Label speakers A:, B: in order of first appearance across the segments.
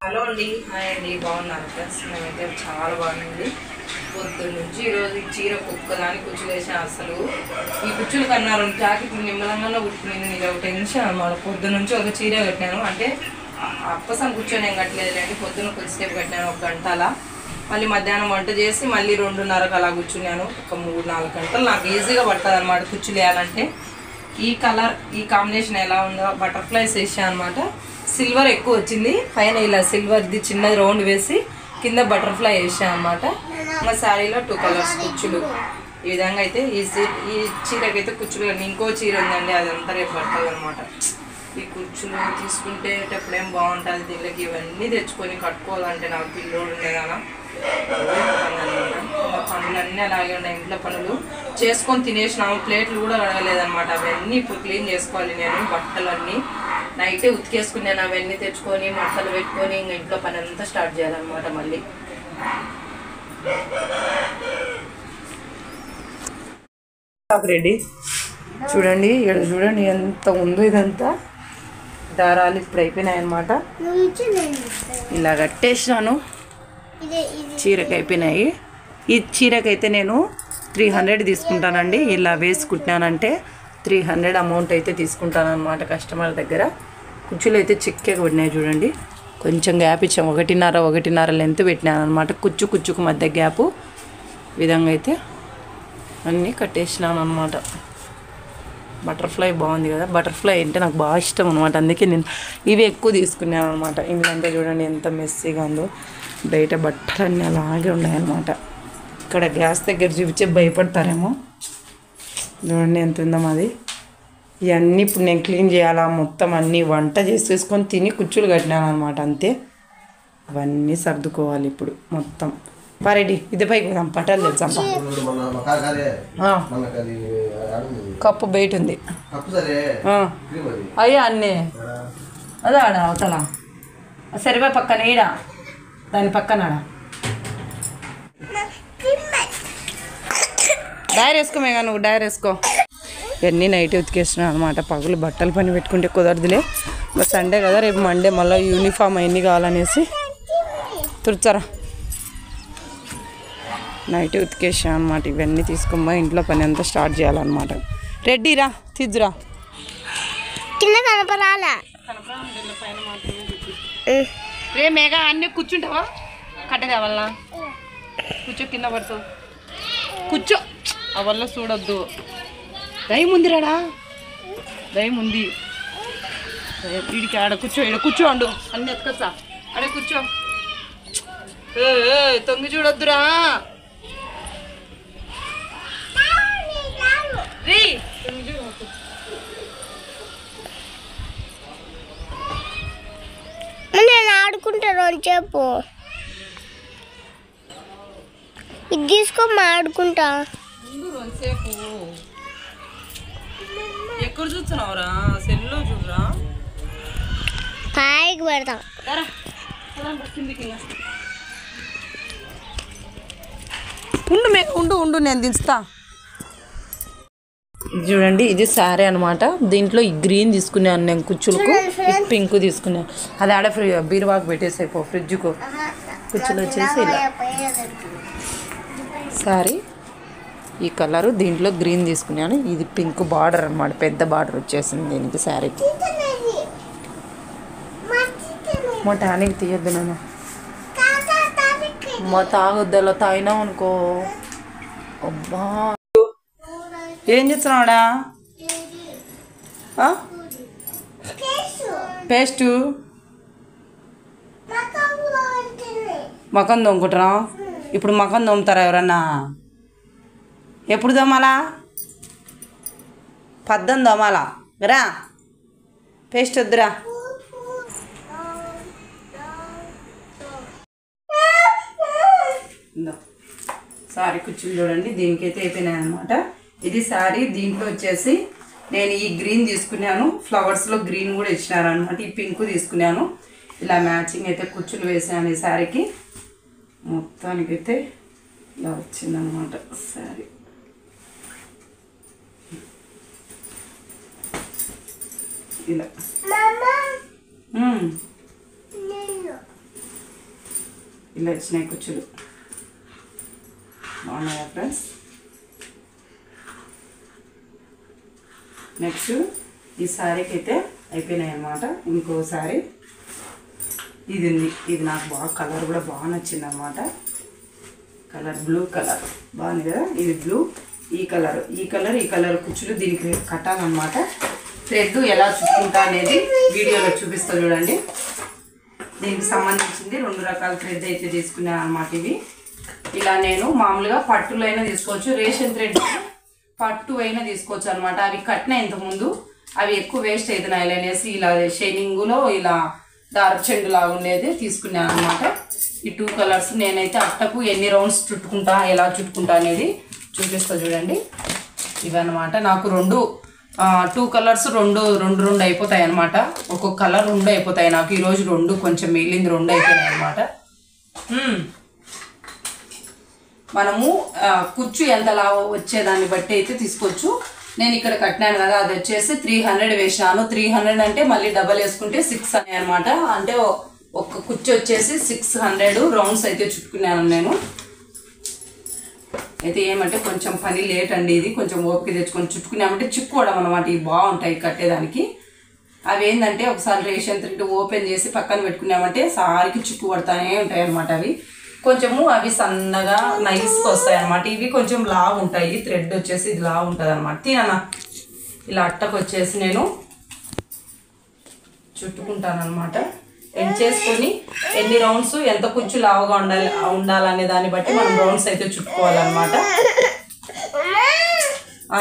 A: Hello అండి, hi అండి, బాగున్నారు ఫ్రెండ్స్? మేమైతే చాలా బాగుంది. పొద్దున్న నుంచి ఈరోజు ఈ చీర కుక్కదాని కుచ్చులు వేసిన అసలు ఈ కుచ్చులు కన్నా 2 జాకెట్లు నిమ్మలంగా కుట్టుకునేది. నీకు ఒక టెన్షన్ అన్నమాట. పొద్దున్న నుంచి ఒక చీర కట్టినాను, అంటే అప్పసం కూర్చొని ఏం కట్టలేదు అండి. పొద్దున్న కొద్దిసేపు కట్టినాను, 1 గంట అలా. మళ్ళీ మధ్యాహ్నం వంట చేసి మళ్ళీ 2:30కు అలా కూర్చున్నాను. ఒక 3-4 గంటలు నాకు ఈజీగా పడుతుంది అనమాట కుచ్చులు వేయాలంటే. ఈ కలర్, ఈ కాంబినేషన్ ఎలా ఉందో బటర్ఫ్లైస్ వేసాను అనమాట. సిల్వర్ ఎక్కువ వచ్చింది, పైన ఇలా సిల్వర్ది చిన్నది రౌండ్ వేసి కింద బటర్ఫ్లై వేసాను అనమాట. మా శారీలో 2 కలర్స్ కుచ్చులు ఈ విధంగా అయితే ఈ చీరకైతే కుచ్చులు. ఇంకో చీర ఉందండి, అదంతా రేపు పడుతుంది అనమాట. ఈ కుచ్చులు తీసుకుంటేటప్పుడేం బాగుంటుంది. దీనికి ఇవన్నీ తెచ్చుకొని కట్టుకోవాలంటే నాకు పిల్లోడు ఉండేదానా పనులన్నీ అలాగే ఉన్నాయి. ఇంట్లో పనులు చేసుకొని తినేసినాము, ప్లేట్లు కూడా కడగలేదన్నమాట. అవన్నీ ఇప్పుడు క్లీన్ చేసుకోవాలి నేను. బట్టలన్నీ నైటే ఉతికేసుకున్నాను, అవన్నీ తెచ్చుకొని మట్టలు పెట్టుకొని ఇంకా ఇంట్లో పని అంతా స్టార్ట్ చేయాలన్నమాట. మళ్ళీ రెడీ చూడండి, ఇక్కడ చూడండి ఎంత ఉందో. ఇదంతా దారాలు ఇప్పుడు అయిపోయినాయి అన్నమాట. ఇలా కట్టేసినాను, చీరకి అయిపోయినాయి. ఈ చీరకైతే నేను 300 తీసుకుంటానండి. ఇలా వేసి కుట్టినానంటే 300 అమౌంట్ అయితే తీసుకుంటాను అనమాట కస్టమర్ దగ్గర. కుచ్చులు అయితే చిక్కగా పడినాయి చూడండి. కొంచెం గ్యాప్ ఇచ్చాము, 1.5 లెంత్ పెట్టినాను అనమాట. కుచ్చుకు మధ్య గ్యాపు విధంగా అయితే అన్నీ కట్టేసినాను అనమాట. బటర్ఫ్లై బాగుంది కదా, బటర్ఫ్లై అంటే నాకు బాగా ఇష్టం అనమాట. అందుకే నేను ఇవి ఎక్కువ తీసుకున్నాను అనమాట. ఇందులో చూడండి ఎంత మెస్సీగా ఉందో. బయట బట్టలన్నీ అలాగే ఉన్నాయన్నమాట. ఇక్కడ గ్యాస్ దగ్గర చూపించే భయపడతారేమో. చూడండి ఎంత ఉందో మాది. ఇవన్నీ ఇప్పుడు నేను క్లీన్ చేయాలా, మొత్తం అన్నీ వంట చేసేసుకొని తిని కుచ్చులు కట్టినాను అనమాట. అంతే, అవన్నీ సర్దుకోవాలి ఇప్పుడు మొత్తం. రెడీ, ఇది పైకి పోదాం, పట్టాలు తెచ్చాం. కప్పు బయట ఉంది అయ్యా అన్నీ. అదే ఆడ అవతల సరిపోయి పక్కన ఈడ, దాని పక్కన డైర్ వేసుకోమేగా నువ్వు, డైర్ వేసుకో. ఇవన్నీ నైట్ ఉతికేస్తున్నాను అనమాట. పగులు బట్టలు పని పెట్టుకుంటే కుదరదులే. సండే కదా, రేపు మండే మళ్ళీ యూనిఫామ్ అవన్నీ కావాలనేసి తుడిచారా. నైట్ ఉతికేసాను అనమాట. ఇవన్నీ తీసుకొని ఇంట్లో పని అంతా స్టార్ట్ చేయాలన్నమాట. రెడ్డిరా, తీద్దురా. రే మేఘా, అన్నీ కూర్చుంటావా? కట్ట కావాలా? కూర్చో, కింద పడుతావు. కూర్చో, అవల్ల చూడొద్దు. దయ్యం ఉంది రాడా, దయ్యం ఉంది. వీడికి ఆడ కూర్చో, ఈడ కూర్చోండు. అన్నీ ఎత్తుకొచ్చా, ఆడే కూర్చో. తొంగి చూడొద్దురా.
B: నేను ఆడుకుంటాను చెప్పు. ఇది తీసుకోమ్మా, ఆడుకుంటా.
A: ఎక్కడ చూస్తున్నావురా? సెల్లో చూడరా.
B: పైకి పెడతా.
A: ఉండు నేను దించుతా. చూడండి, ఇది శారీ అనమాట. దీంట్లో ఈ గ్రీన్ తీసుకున్నాను నేను కుచ్చులకు, పింక్ తీసుకున్నాను. అది ఆడ బీరువాకు పెట్టేసాయిపో, ఫ్రిడ్జ్కు. కుచ్చులు వచ్చేసి ఇలా శారీ, ఈ కలరు. దీంట్లో గ్రీన్ తీసుకున్నాను. ఇది పింక్ బార్డర్ అనమాట, పెద్ద బార్డర్ వచ్చేసింది దీనికి శారీకి. మా టానికి తీయద్దు నేను, మా తాగొద్దులో తాగినాం అనుకో. అబ్బా, ఏం చేస్తున్నాడా? పేస్టు మకం తోముకుంటున్నా. ఇప్పుడు మకం తోముతారా ఎవరన్నా? ఎప్పుడు తోమాలా? 18 తోమాలా రా. పేస్ట్ వద్దురా. సారీ కుచ్చులు చూడండి, దీనికైతే అయిపోయినాయి అనమాట. ఇది శారీ. దీంట్లో వచ్చేసి నేను ఈ గ్రీన్ తీసుకున్నాను, ఫ్లవర్స్లో గ్రీన్ కూడా ఇచ్చినారు అనమాట. ఈ పింక్ తీసుకున్నాను. ఇలా మ్యాచింగ్ అయితే కుచ్చులు వేసాను ఈ శారీకి. మొత్తానికైతే ఇలా వచ్చిందనమాట శారీ. ఇలా ఇలా వచ్చినాయి కుచ్చులు. బాగున్నాయా ఫ్రెండ్స్? నెక్స్ట్ ఈ శారీకి అయితే అయిపోయినాయి అన్నమాట. ఇంకో శారీ ఇది ఉంది. ఇది నాకు బాగా కలర్ కూడా బాగా నచ్చింది అన్నమాట. కలర్ బ్లూ కలర్ బాగుంది కదా. ఇది బ్లూ, ఈ కలర్ కుచ్చులు దీనికి కట్టాలన్నమాట. థ్రెడ్ ఎలా చుట్టుకుంటా అనేది వీడియోలో చూపిస్తా చూడండి. దీనికి సంబంధించింది 2 రకాల థ్రెడ్ అయితే తీసుకున్నాను అన్నమాట. ఇవి ఇలా నేను మామూలుగా పట్టులో అయినా తీసుకోవచ్చు, రేషన్ థ్రెడ్ పట్టు అయినా తీసుకోవచ్చు అనమాట. అవి కట్టిన ఇంతకుముందు అవి ఎక్కువ వేస్ట్ అవుతున్నాయి అనేసి ఇలా షైనింగ్లో ఇలా డార్క్ చెండు లాగా ఉండేది తీసుకున్నాను అనమాట. ఈ 2 కలర్స్ నేనైతే అట్టకు ఎన్ని రౌండ్స్ చుట్టుకుంటా, ఎలా చుట్టుకుంటా అనేది చూపిస్తా చూడండి. ఇవన్నమాట నాకు 2 కలర్స్ రెండు అయిపోతాయి అనమాట. ఒక్కొక్క కలర్ 2 అయిపోతాయి నాకు. ఈరోజు 2 కొంచెం మిగిలింది 2 అయిపోయినాయి అనమాట. మనము కుచ్చు ఎంత లావు వచ్చేదాన్ని బట్టి అయితే తీసుకోవచ్చు. నేను ఇక్కడ కట్టినాను కదా, అది వచ్చేసి 300 వేసాను. 300 అంటే మళ్ళీ డబల్ వేసుకుంటే 6 అని అనమాట. అంటే ఒక కుచ్చు వచ్చేసి 600 రౌండ్స్ అయితే చుట్టుకున్నాను నేను. అయితే ఏమంటే కొంచెం పని లేట్ అండి. ఇది కొంచెం ఓపిక తెచ్చుకొని చుట్టుకున్నామంటే చిక్కుకోవడం అనమాట. ఇవి బాగుంటాయి కట్టేదానికి. అవి ఏంటంటే ఒకసారి రేషన్ థ్రెడ్ ఓపెన్ చేసి పక్కన పెట్టుకున్నామంటే సారికి చిక్కు పడతానే ఉంటాయి అనమాట. అవి సన్నగా నైస్గా వస్తాయి అనమాట. ఇవి కొంచెం లావు ఉంటాయి. థ్రెడ్ వచ్చేసి ఇది లావు ఉంటుంది అనమాట. తిననా ఇలా అట్టకు వచ్చేసి నేను చుట్టుకుంటాను అనమాట. ఎంచేసుకొని ఎన్ని రౌండ్స్ ఎంత కొంచెం లావుగా ఉండాలనే దాన్ని బట్టి మనం రౌండ్స్ అయితే చుట్టుకోవాలన్నమాట.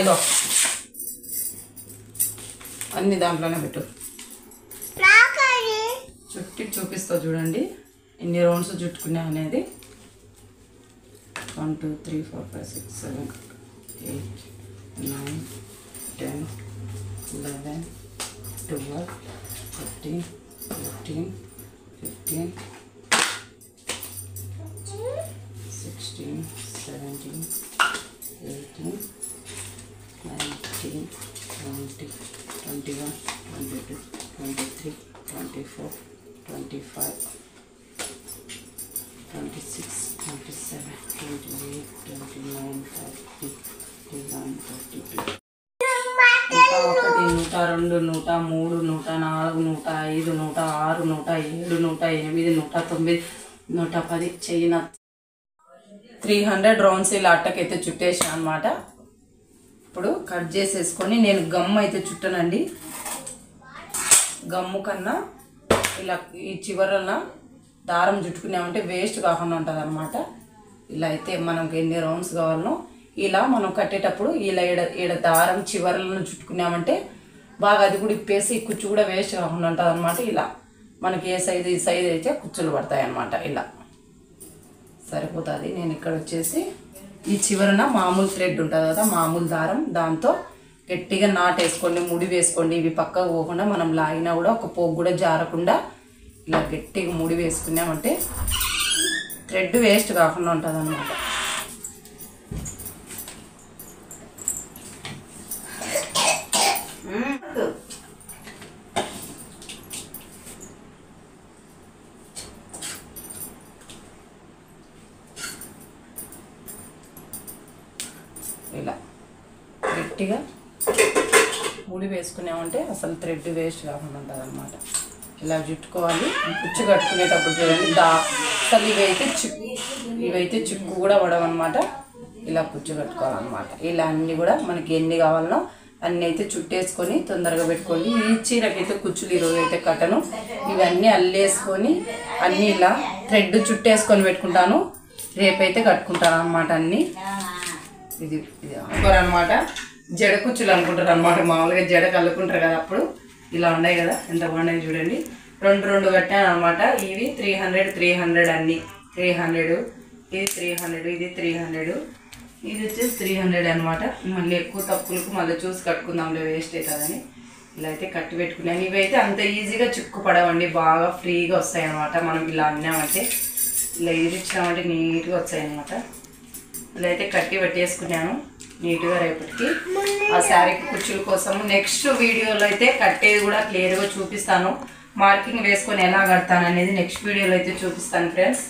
A: ఇదో అన్ని దాంట్లోనే పెట్టు, చుట్టి చూపిస్తా చూడండి ఎన్ని రౌండ్స్ చుట్టుకున్నా అనేది. 1 2 3 4 5 6 7 8 9 10 11 12 13 14 15 16 17 18 19 20 21 22 23 24 25 26 27 28 29 30 31 32 101 102 103 104 105 106 107 108 109 110 చెయ్యిన 300 రౌండ్స్ ఇలా అట్టకైతే చుట్టేసాను అనమాట. ఇప్పుడు కట్ చేసేసుకొని నేను గమ్ అయితే చుట్టనండి. గమ్ము కన్నా ఇలా ఈ చివరన దారం చుట్టుకున్నామంటే వేస్ట్ కాకుండా ఉంటుంది అనమాట. ఇలా అయితే మనకు ఎన్ని రౌండ్స్ కావాలనో ఇలా మనం కట్టేటప్పుడు ఇలా ఈడ దారం చివరలను చుట్టుకున్నామంటే బాగా అది కూడా ఇప్పేసి ఈ కుచ్చు కూడా వేస్ట్ కాకుండా ఉంటుంది అనమాట. ఇలా మనకి ఏ సైజు ఈ సైజు అయితే కుచ్చులు పడతాయి అన్నమాట. ఇలా సరిపోతుంది. నేను ఇక్కడ వచ్చేసి ఈ చివరన మామూలు థ్రెడ్ ఉంటుంది కదా, మామూలు దారం, దాంతో గట్టిగా నాటేసుకోండి, ముడి వేసుకోండి. ఇవి పక్కకు పోకుండా మనం లాగినా కూడా ఒక పోగు కూడా జారకుండా ఇలా గట్టిగా ముడి వేసుకున్నామంటే థ్రెడ్ వేస్ట్ కాకుండా ఉంటుంది అన్నమాట. ఇలా గట్టిగా ముడి వేసుకున్నామంటే అసలు థ్రెడ్ వేస్ట్ కాకుండా ఉంటుంది అన్నమాట. ఇలా చుట్టుకోవాలి. కుచ్చు కట్టుకునేటప్పుడు చూడండి అసలు ఇవైతే చిక్కు కూడా పడవన్నమాట. ఇలా కుచ్చు కట్టుకోవాలన్నమాట. ఇలా అన్నీ కూడా మనకి ఎన్ని కావాలనో అన్నీ అయితే చుట్టేసుకొని తొందరగా పెట్టుకోండి. ఈ చీరకైతే కుచ్చులు ఈరోజు అయితే కట్టను. ఇవన్నీ అల్లేసుకొని అన్నీ ఇలా థ్రెడ్ చుట్టేసుకొని పెట్టుకుంటాను. రేపైతే కట్టుకుంటాను అనమాట. అన్నీ ఇది అనుకోరనమాట. జడ కుచ్చులు అనుకుంటారు అనమాట. మామూలుగా జడకు అల్లుకుంటారు కదా, అప్పుడు ఇలా ఉన్నాయి కదా, ఎంత బాగున్నాయి చూడండి. రెండు కట్టాను అనమాట. ఇవి 300 అన్నీ 300, ఇది 300, ఇది 300, ఇది వచ్చేసి 300 అనమాట. మళ్ళీ ఎక్కువ తప్పులకు మళ్ళీ చూసి కట్టుకుందాంలే, వేస్ట్ అవుతుందని ఇలా అయితే కట్టి పెట్టుకున్నాను. ఇవైతే అంత ఈజీగా చిక్కు పడవండి, బాగా ఫ్రీగా వస్తాయి అనమాట. మనం ఇలా అన్నామంటే ఇలా ఇరిచామంటే నీట్గా వస్తాయి అనమాట. ఇలా అయితే కట్టి పెట్టేసుకున్నాను నీట్గా. రేపటికి ఆ శారీకి కుచ్చుల కోసము నెక్స్ట్ వీడియోలో అయితే కట్టేది కూడా క్లియర్గా చూపిస్తాను. మార్కింగ్ వేసుకొని ఎలా కడతాను అనేది నెక్స్ట్ వీడియోలో అయితే చూపిస్తాను ఫ్రెండ్స్.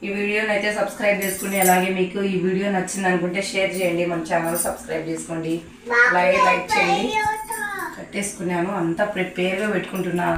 A: ఈ వీడియోని అయితే సబ్స్క్రైబ్ చేసుకోండి. అలాగే మీకు ఈ వీడియో నచ్చింది అనుకుంటే షేర్ చేయండి, మన ఛానల్ సబ్స్క్రైబ్ చేసుకోండి, అలాగే లైక్ చేయండి. కట్టేసుకున్నాను, అంతా ప్రిపేర్గా పెట్టుకుంటున్నాను.